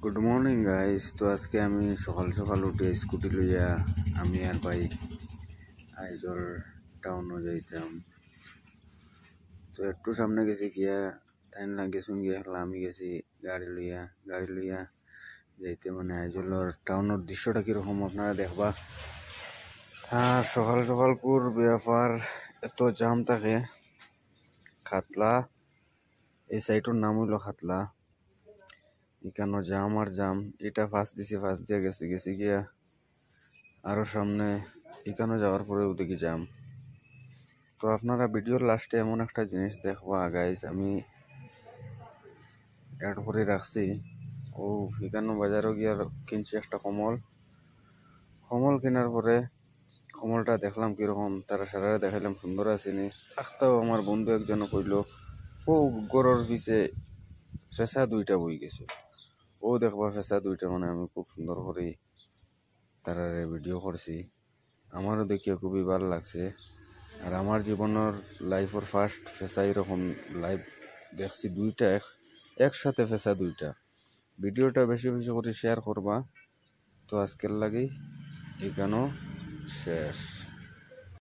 Good morning guys. তো আজকে আমি সকাল সকাল উঠে স্কুটি লইয়া আমি আর ভাই আইজল টাউনও যাইতাম। তো একটু সামনে গেছি গিয়া তাই না গেছুন গিয়া আমি গেছি গাড়ি লইয়া যাইতে মানে আইজলের টাউনের দৃশ্যটা কিরকম আপনারা দেখবা। আর সকাল সকাল পুর ব্যাপার এত জাম থাকে। খাতলা এই সাইটের নাম হইল খাতলা। এখানে জাম আর জাম, এটা ফার্স্ট দিয়ে গেছি গিয়া আরো সামনে এখানে যাওয়ার পরেও দেখি জাম। তো আপনারা ভিডিওর লাস্টে এমন একটা জিনিস দেখবা গাইস, আমি অ্যাড করে রাখছি। ও এখানে বাজারও গিয়া কিনছি একটা কমল কেনার পরে কমলটা দেখলাম কিরকম, তারা সারা দেখাইলাম সুন্দর আসেনি। আখতাও আমার বন্ধু একজনও কইল ও গরুর পিছে ফেসা দুইটা বই গেছে, ও দেখবা ফেসা দুইটা, মানে আমি খুব সুন্দর করে তারা ভিডিও করছি। আমারও দেখিয়া খুবই ভালো লাগছে। আর আমার জীবনের লাইফের ফার্স্ট ফেসা এরকম লাইভ দেখছি, দুইটা একসাথে ফেসা দুইটা। ভিডিওটা বেশি বেশি করে শেয়ার করবা। তো আজকের লাগি এখানেও শেষ।